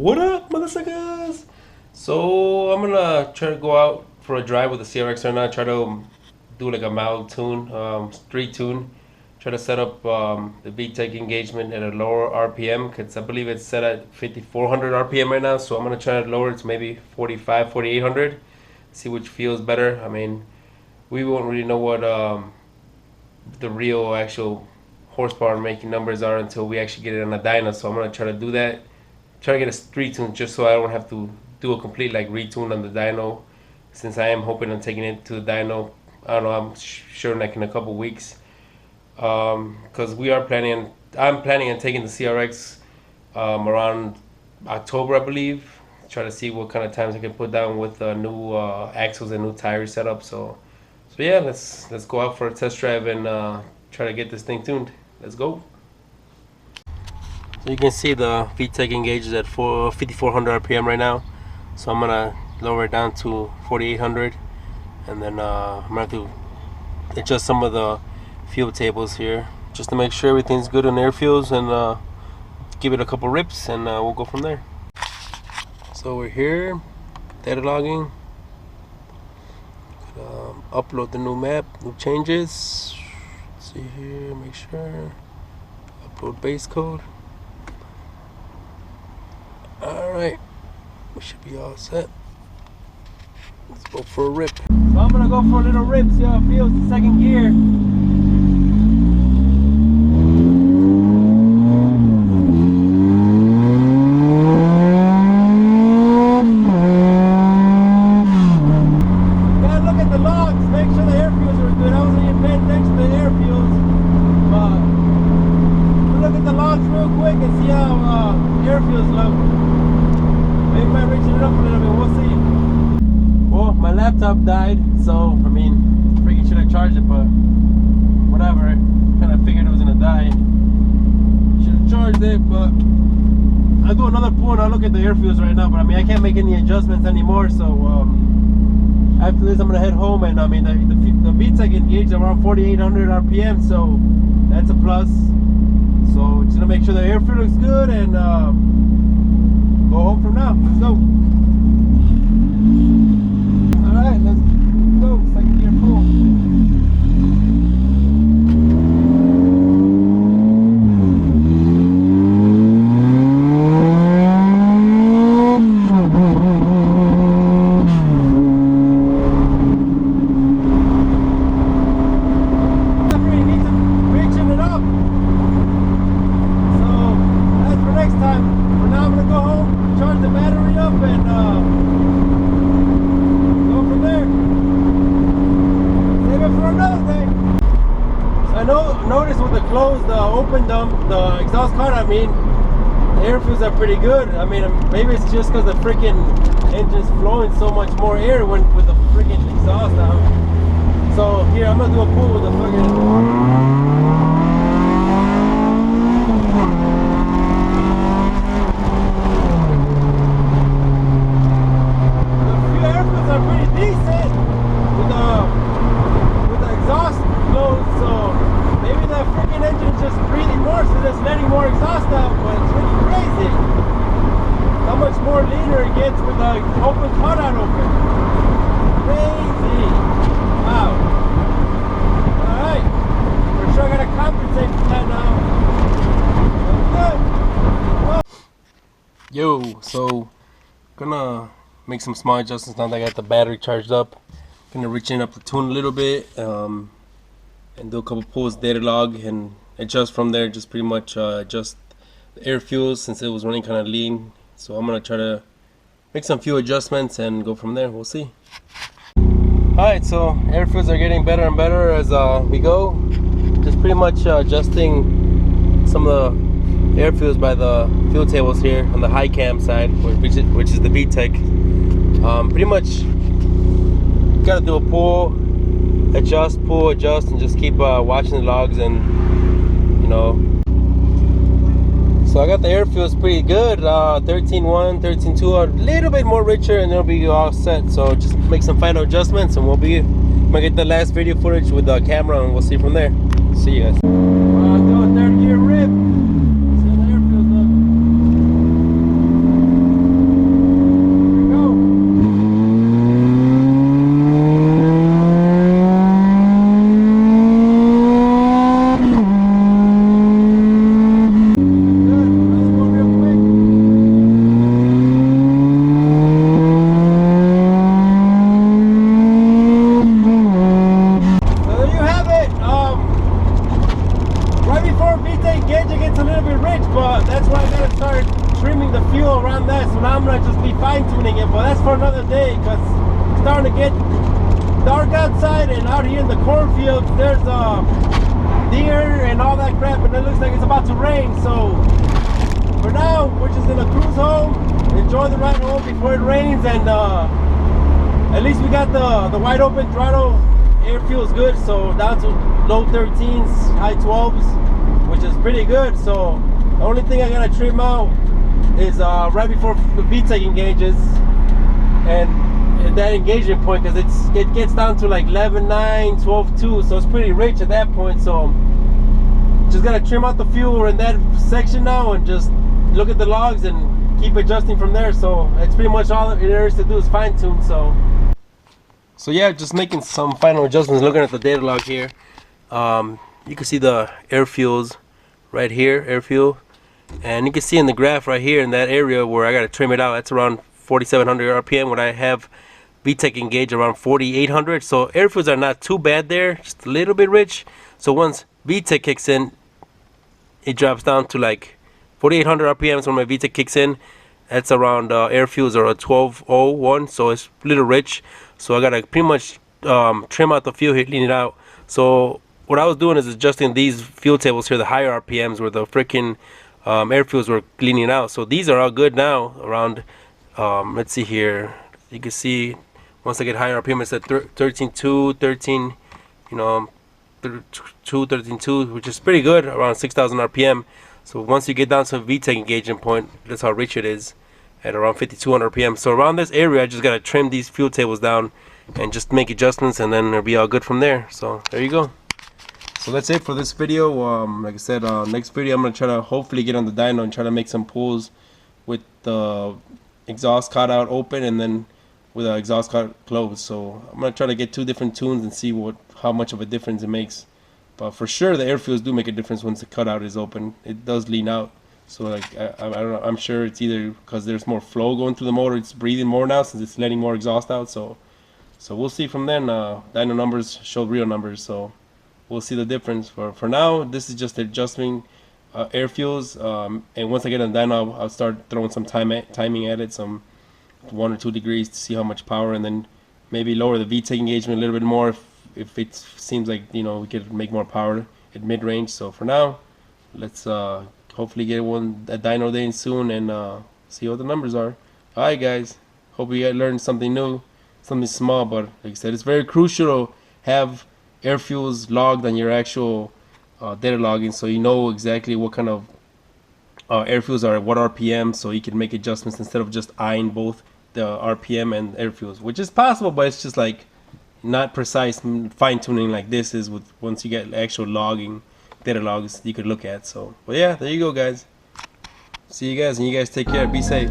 What up, motherfuckers? So I'm gonna try to go out for a drive with the CRX right now. Try to do like a mild tune, street tune. Try to set up the Vtec engagement at a lower RPM because I believe it's set at 5400 RPM right now. So I'm gonna try to lower it to maybe 45, 4800. See which feels better. I mean, we won't really know what the real actual horsepower making numbers are until we actually get it on a dyno. So I'm gonna try to do that. Try to get a street tune just so I don't have to do a complete like retune on the dyno, since I am hoping on taking it to the dyno. I don't know, I'm sure like in a couple weeks, because I'm planning on taking the CRX around October, I believe. Try to see what kind of times I can put down with new axles and new tire setup. So yeah, let's go out for a test drive and try to get this thing tuned. Let's go. So you can see the Vtec engages at 5400 RPM right now. So I'm gonna lower it down to 4800, and then I'm gonna have to adjust some of the fuel tables here just to make sure everything's good on air fuels, and give it a couple rips, and we'll go from there. So we're here, data logging. Upload the new map, new changes. Let's see here, make sure. Upload base code. Alright, we should be all set. Let's go for a rip. So I'm gonna go for a little rip, see how it feels in second gear. Gotta look at the logs, make sure the air fuels are good. I wasn't even paying attention to the air fuels. Look at the logs real quick and see how the air fuels look. Maybe by reaching it up a little bit, we'll see. Well, my laptop died, so I mean, freaking should have charged it, but whatever. Kind of figured it was gonna die. Should have charged it, but I'll do another pull and I'll look at the air fuels right now. But I mean, I can't make any adjustments anymore, so after this, I'm gonna head home. And I mean, the Vtec engaged around 4800 RPM, so that's a plus. So just gonna make sure the air fuel looks good and go home from now. Let's go. Alright, let's go. Second gear pull. Notice with the closed, open dump, the exhaust card, I mean, the air fuels are pretty good. I mean, maybe it's just because the freaking engine's flowing so much more air with the freaking exhaust out. So here, I'm gonna do a pull with the freaking. With the open cutout open. Crazy. Wow. Alright. For sure I gotta compensate for that now. Good. Yo, so gonna make some small adjustments now that I got the battery charged up. Gonna reach in up the tune a little bit, and do a couple pulls, data log, and adjust from there. Just pretty much adjust the air fuels since it was running kind of lean. So I'm gonna try to make some few adjustments and go from there. We'll see. Alright, so air fuels are getting better and better as we go. Just pretty much adjusting some of the air fuels by the fuel tables here on the high cam side, which is the Vtec. Pretty much gotta do a pull, adjust, and just keep watching the logs, and you know. So I got the air fuels pretty good, 13.1, 13.2, a little bit more richer, and it'll be all set. So just make some final adjustments, and I'm gonna get the last video footage with the camera, and we'll see from there. See you guys. Do a third gear rip. See how the air fuels look. the fuel around that, so now I'm gonna just be fine-tuning it, but that's for another day, because it's starting to get dark outside, and out here in the cornfields there's deer and all that crap, and it looks like it's about to rain. So for now we're just gonna cruise home, enjoy the ride home before it rains, and at least we got the wide open throttle. Air feels good, so down to low 13s, high 12s, which is pretty good. So the only thing I gotta trim out is right before the Vtec engages, and that engagement point, because it gets down to like 11.9, 12.2, so it's pretty rich at that point. So just gotta trim out the fuel in that section now, and just look at the logs and keep adjusting from there. So that's pretty much all there is to do, is fine tune. So yeah, just making some final adjustments. Looking at the data log here, you can see the air fuels right here, air fuel, and you can see in the graph right here in that area where I gotta trim it out, that's around 4,700 RPM. When I have Vtec engage around 4,800, so air fuels are not too bad there, just a little bit rich. So once Vtec kicks in, it drops down to like 4,800 RPMs. When my Vtec kicks in, that's around air fuels are a 1201, so it's a little rich. So I gotta pretty much trim out the fuel here, clean it out. So what I was doing is adjusting these fuel tables here, the higher RPMs where the freaking air fuels were cleaning out. So these are all good now around let's see here, you can see once I get higher RPM, it's at 13.2, 13, you know, 13.2, which is pretty good, around 6,000 RPM. So once you get down to a Vtec engagement point, that's how rich it is, at around 5,200 RPM. So around this area, I just gotta trim these fuel tables down and just make adjustments, and then it'll be all good from there. So there you go. So that's it for this video. Like I said, next video I'm gonna try to hopefully get on the dyno and try to make some pulls with the exhaust cutout open and then with the exhaust cut closed. So I'm gonna try to get two different tunes and see how much of a difference it makes. But for sure the air fuels do make a difference once the cutout is open. It does lean out. So like I don't know, I'm sure it's either because there's more flow going through the motor, it's breathing more now since it's letting more exhaust out. So we'll see from then. Dyno numbers show real numbers, so we'll see the difference. For now, this is just adjusting air fuels, and once I get on dyno, I'll start throwing some timing at it, some 1 or 2 degrees to see how much power, and then maybe lower the Vtec engagement a little bit more if it seems like, you know, we could make more power at mid-range. So for now, let's hopefully get a dyno day soon and see what the numbers are. Alright guys, hope you guys learned something new, something small, but like I said, it's very crucial to have air fuels logged on your actual data logging, so you know exactly what kind of air fuels are at what RPM, so you can make adjustments instead of just eyeing both the RPM and air fuels, which is possible, but it's just like not precise fine-tuning like this is with once you get actual logging data logs you could look at. So but yeah, there you go guys, see you guys, and you guys take care, be safe.